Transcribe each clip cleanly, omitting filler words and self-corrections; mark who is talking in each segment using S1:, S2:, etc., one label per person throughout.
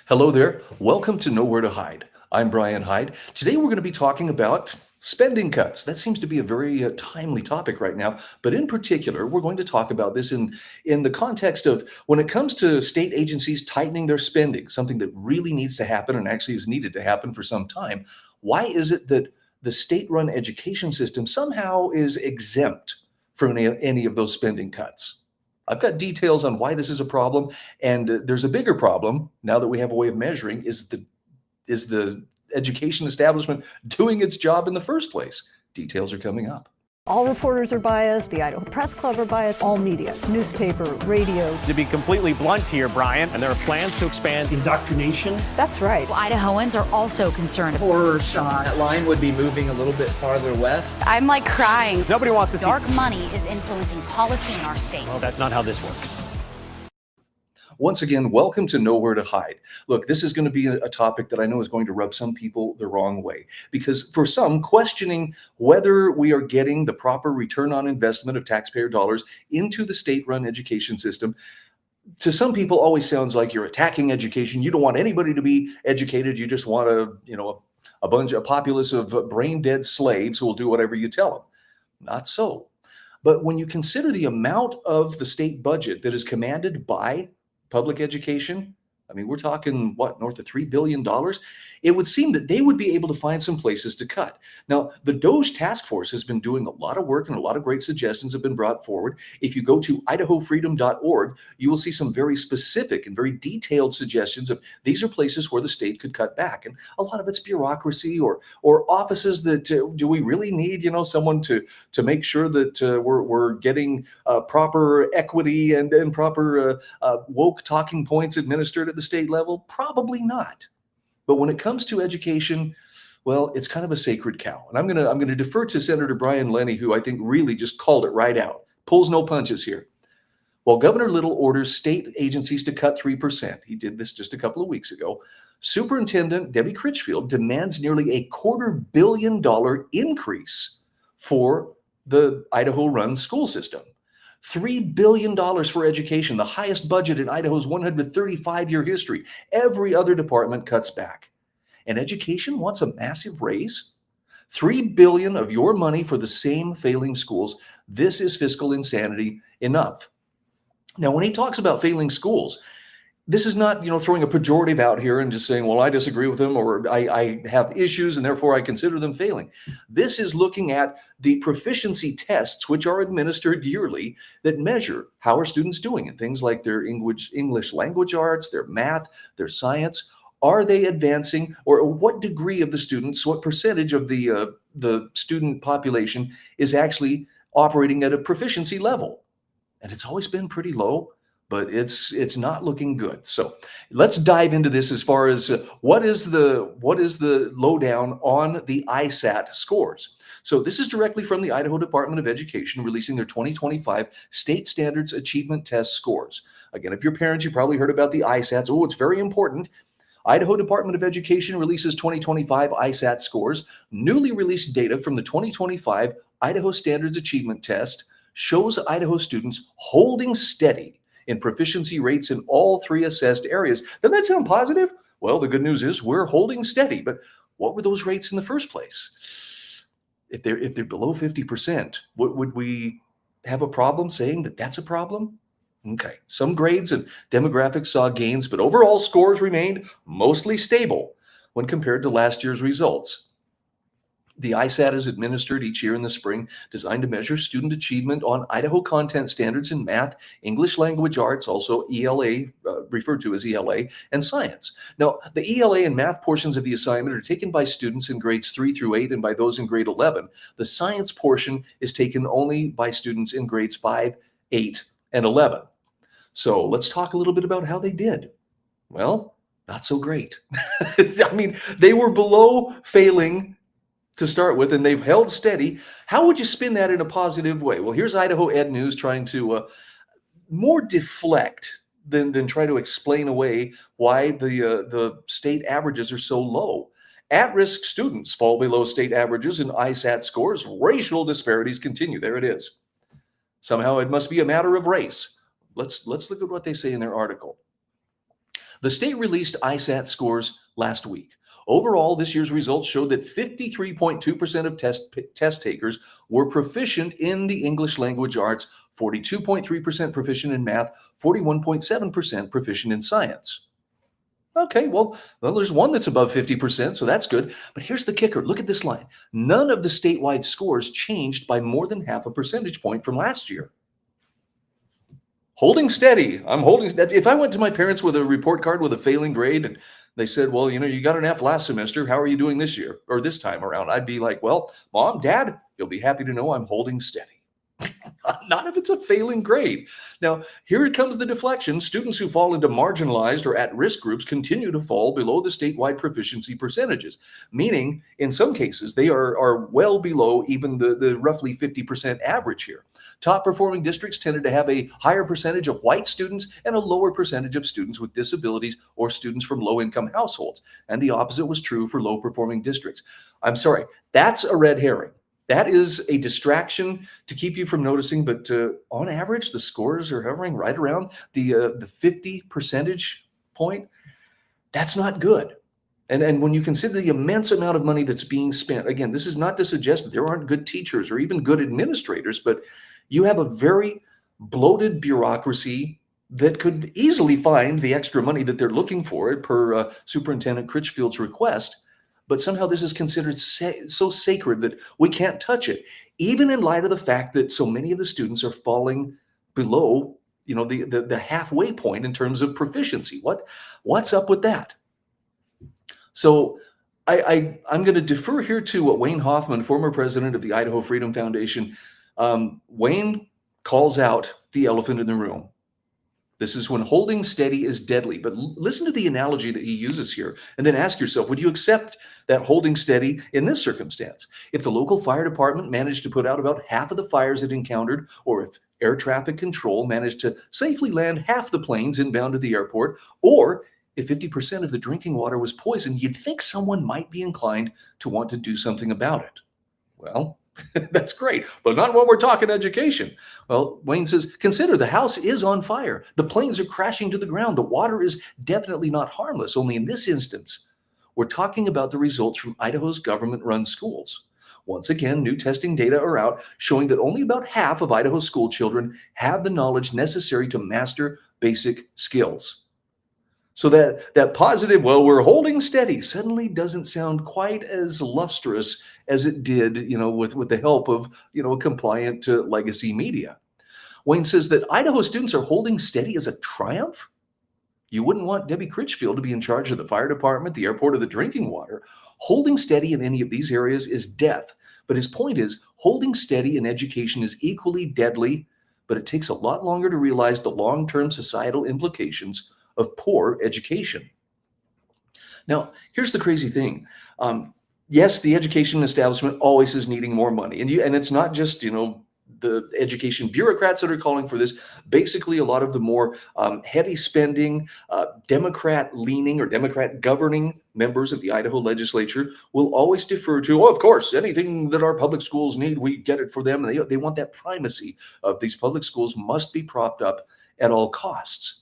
S1: Hello there. Welcome to Nowhere to Hide. I'm Brian Hyde. Today we're going to be talking about spending cuts. That seems to be a very timely topic right now. But in particular, we're going to talk about this in the context of when it comes to state agencies tightening their spending, something that really needs to happen and actually has needed to happen for some time. Why is it that the state-run education system somehow is exempt from any of those spending cuts? I've got details on why this is a problem, and there's a bigger problem now that we have a way of measuring is the education establishment doing its job in the first place? Details are coming up.
S2: All reporters are biased, the Idaho Press Club are biased, all media, newspaper, radio.
S3: To be completely blunt here, Brian, and there are plans to expand
S4: indoctrination.
S2: That's right.
S5: Well, Idahoans are also concerned.
S6: Horror shot. That line would be moving a little bit farther west.
S7: I'm like crying.
S3: Nobody wants to see
S5: Dark money is influencing policy in our state.
S3: Well, that's not how this works.
S1: Once again, welcome to Nowhere to Hide. Look, this is going to be a topic that I know is going to rub some people the wrong way, because for some, questioning whether we are getting the proper return on investment of taxpayer dollars into the state-run education system, to some people always sounds like you're attacking education. You don't want anybody to be educated. You just want a populace of brain-dead slaves who will do whatever you tell them. Not so. But when you consider the amount of the state budget that is commanded by public education, I mean, we're talking north of $3 billion. It would seem that they would be able to find some places to cut. Now, the DOGE task force has been doing a lot of work and a lot of great suggestions have been brought forward. If you go to idahofreedom.org, you will see some very specific and very detailed suggestions of these are places where the state could cut back. And a lot of it's bureaucracy or offices that do we really need, someone to make sure that we're getting proper equity and proper woke talking points administered at the state level? Probably not. But when it comes to education, well, it's kind of a sacred cow. And I'm gonna defer to Senator Brian Lenny, who I think really just called it right out. Pulls no punches here. While Governor Little orders state agencies to cut 3%, he did this just a couple of weeks ago, Superintendent Debbie Critchfield demands nearly a $250 million increase for the Idaho-run school system. $3 billion for education, the highest budget in Idaho's 135-year history. Every other department cuts back. And education wants a massive raise? $3 billion of your money for the same failing schools. This is fiscal insanity enough. Now, when he talks about failing schools, this is not, throwing a pejorative out here and just saying, well, I disagree with them or I have issues and therefore I consider them failing. This is looking at the proficiency tests, which are administered yearly, that measure how are students doing in things like their English language arts, their math, their science. Are they advancing, or what degree of the students, what percentage of the student population is actually operating at a proficiency level? And it's always been pretty low. But it's not looking good. So let's dive into this as far as what is the lowdown on the ISAT scores. So this is directly from the Idaho Department of Education releasing their 2025 State Standards Achievement Test scores. Again, if you're parents, you probably heard about the ISATs. Oh, it's very important. Idaho Department of Education releases 2025 ISAT scores. Newly released data from the 2025 Idaho Standards Achievement Test shows Idaho students holding steady in proficiency rates in all three assessed areas. Doesn't that sound positive? Well, the good news is we're holding steady, but what were those rates in the first place? If they're below 50%, would we have a problem saying that that's a problem? Okay, some grades and demographics saw gains, but overall scores remained mostly stable when compared to last year's results. The ISAT is administered each year in the spring, designed to measure student achievement on Idaho content standards in math, English language arts, also ELA, referred to as ELA, and science. Now, the ELA and math portions of the assignment are taken by students in grades 3 through 8 and by those in grade 11. The science portion is taken only by students in grades 5, 8, and 11. So let's talk a little bit about how they did. Well, not so great. I mean, they were below failing to start with, and they've held steady. How would you spin that in a positive way? Well, here's Idaho Ed News trying to more deflect than try to explain away why the state averages are so low. At-risk students fall below state averages in ISAT scores. Racial disparities continue. There it is. Somehow it must be a matter of race. Let's look at what they say in their article. The state released ISAT scores last week. Overall, this year's results showed that 53.2% of test takers were proficient in the English language arts, 42.3% proficient in math, 41.7% proficient in science. Okay, well, there's one that's above 50%, so that's good. But here's the kicker. Look at this line. None of the statewide scores changed by more than half a percentage point from last year. Holding steady. I'm holding. If I went to my parents with a report card with a failing grade and they said, well, you got an F last semester, how are you doing this year or this time around? I'd be like, well, Mom, Dad, you'll be happy to know I'm holding steady. Not if it's a failing grade. Now, here comes the deflection. Students who fall into marginalized or at-risk groups continue to fall below the statewide proficiency percentages, meaning in some cases they are well below even the roughly 50% average here. Top performing districts tended to have a higher percentage of white students and a lower percentage of students with disabilities or students from low-income households. And the opposite was true for low-performing districts. I'm sorry, that's a red herring. That is a distraction to keep you from noticing, but on average, the scores are hovering right around the 50 percentage point. That's not good. And when you consider the immense amount of money that's being spent, again, this is not to suggest that there aren't good teachers or even good administrators, but you have a very bloated bureaucracy that could easily find the extra money that they're looking for per Superintendent Critchfield's request. But somehow this is considered so sacred that we can't touch it, even in light of the fact that so many of the students are falling below, the halfway point in terms of proficiency. What's up with that? So I'm going to defer here to Wayne Hoffman, former president of the Idaho Freedom Foundation. Wayne calls out the elephant in the room. This is when holding steady is deadly. But listen to the analogy that he uses here, and then ask yourself, would you accept that holding steady in this circumstance? If the local fire department managed to put out about half of the fires it encountered, or if air traffic control managed to safely land half the planes inbound to the airport, or if 50% of the drinking water was poisoned, you'd think someone might be inclined to want to do something about it. Well, that's great, but not when we're talking education. Well, Wayne says, consider the house is on fire. The planes are crashing to the ground. The water is definitely not harmless. Only in this instance, we're talking about the results from Idaho's government-run schools. Once again, new testing data are out showing that only about half of Idaho's school children have the knowledge necessary to master basic skills. So that positive, well, we're holding steady, suddenly doesn't sound quite as lustrous as it did, with the help of, compliant legacy media. Wayne says that Idaho students are holding steady as a triumph. You wouldn't want Debbie Critchfield to be in charge of the fire department, the airport, or the drinking water. Holding steady in any of these areas is death. But his point is, holding steady in education is equally deadly, but it takes a lot longer to realize the long-term societal implications of poor education. Now, here's the crazy thing. Yes, the education establishment always is needing more money. And it's not just, the education bureaucrats that are calling for this. Basically, a lot of the more heavy spending, Democrat-leaning or Democrat-governing members of the Idaho legislature will always defer to, of course, anything that our public schools need, we get it for them. They want that primacy of these public schools must be propped up at all costs.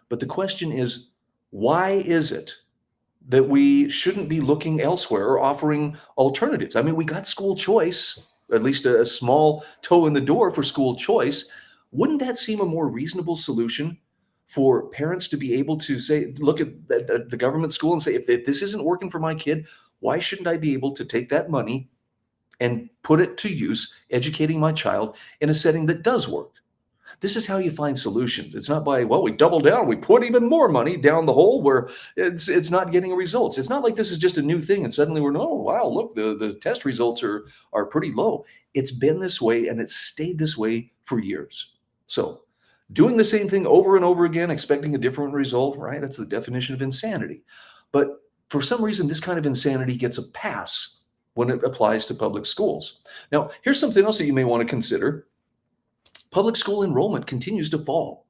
S1: But the question is, why is it that we shouldn't be looking elsewhere or offering alternatives? I mean, we got school choice, at least a small toe in the door for school choice. Wouldn't that seem a more reasonable solution for parents to be able to say, look at the government school and say, if this isn't working for my kid, why shouldn't I be able to take that money and put it to use educating my child in a setting that does work? This is how you find solutions. It's not by, well, we double down, we put even more money down the hole where it's not getting results. It's not like this is just a new thing and suddenly we're, oh, wow, look, the test results are pretty low. It's been this way and it's stayed this way for years. So doing the same thing over and over again, expecting a different result, right? That's the definition of insanity. But for some reason, this kind of insanity gets a pass when it applies to public schools. Now, here's something else that you may want to consider. Public school enrollment continues to fall.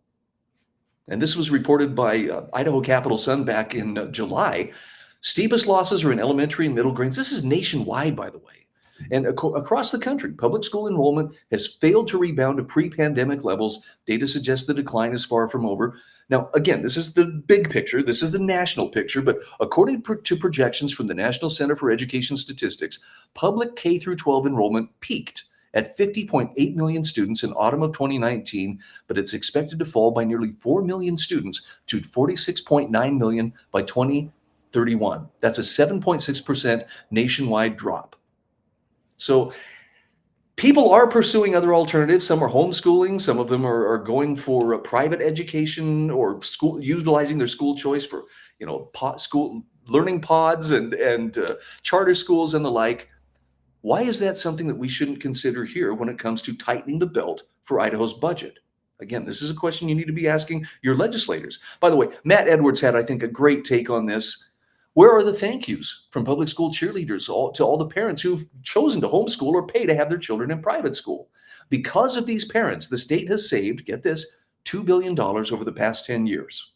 S1: And this was reported by Idaho Capital Sun back in July. Steepest losses are in elementary and middle grades. This is nationwide, by the way. And across the country, public school enrollment has failed to rebound to pre-pandemic levels. Data suggests the decline is far from over. Now, again, this is the big picture. This is the national picture, but according to projections from the National Center for Education Statistics, public K through 12 enrollment peaked at 50.8 million students in autumn of 2019, but it's expected to fall by nearly 4 million students to 46.9 million by 2031. That's a 7.6% nationwide drop. So people are pursuing other alternatives. Some are homeschooling. Some of them are going for a private education or school, utilizing their school choice for, school learning pods and charter schools and the like. Why is that something that we shouldn't consider here when it comes to tightening the belt for Idaho's budget? Again, this is a question you need to be asking your legislators. By the way, Matt Edwards had, I think, a great take on this. Where are the thank yous from public school cheerleaders to all the parents who've chosen to homeschool or pay to have their children in private school? Because of these parents, the state has saved, get this, $2 billion over the past 10 years.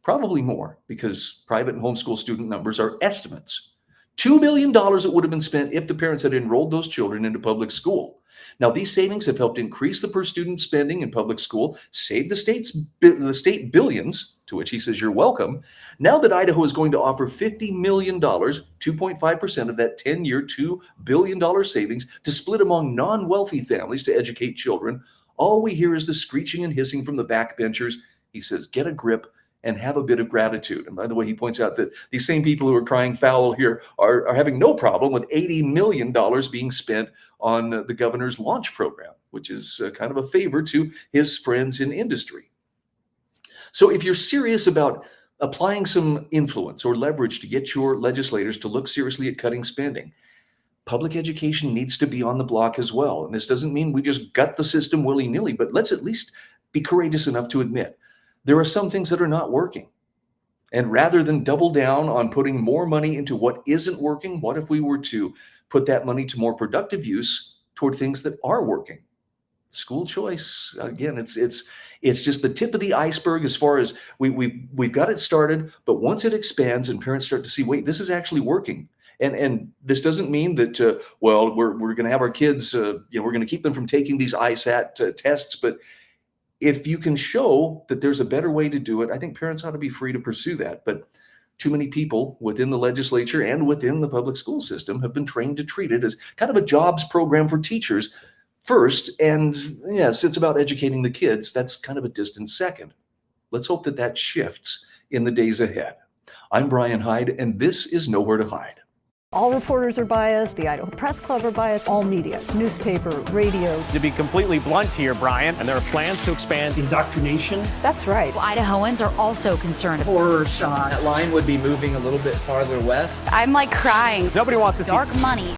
S1: Probably more, because private and homeschool student numbers are estimates. $2 billion that would have been spent if the parents had enrolled those children into public school. Now, these savings have helped increase the per student spending in public school, save the state billions, to which he says you're welcome. Now that Idaho is going to offer $50 million, 2.5% of that 10-year, $2 billion savings to split among non-wealthy families to educate children, all we hear is the screeching and hissing from the backbenchers. He says, get a grip and have a bit of gratitude. And by the way, he points out that these same people who are crying foul here are having no problem with $80 million being spent on the governor's launch program, which is kind of a favor to his friends in industry. So if you're serious about applying some influence or leverage to get your legislators to look seriously at cutting spending, public education needs to be on the block as well. And this doesn't mean we just gut the system willy-nilly, but let's at least be courageous enough to admit there are some things that are not working. And rather than double down on putting more money into what isn't working, what if we were to put that money to more productive use toward things that are working? School choice, again, it's just the tip of the iceberg as far as we've got it started, but once it expands and parents start to see, wait, this is actually working. And this doesn't mean that, we're going to have our kids, we're going to keep them from taking these ISAT tests, but if you can show that there's a better way to do it, I think parents ought to be free to pursue that. But too many people within the legislature and within the public school system have been trained to treat it as kind of a jobs program for teachers first. And yes, it's about educating the kids. That's kind of a distant second. Let's hope that that shifts in the days ahead. I'm Brian Hyde, and this is Nowhere to Hide.
S2: All reporters are biased. The Idaho Press Club are biased. All media, newspaper, radio.
S3: To be completely blunt here, Brian, and there are plans to expand
S4: indoctrination.
S2: That's right.
S5: Well, Idahoans are also concerned.
S6: Horror shot. That line would be moving a little bit farther west.
S7: I'm like crying.
S3: Nobody wants to see
S5: Dark money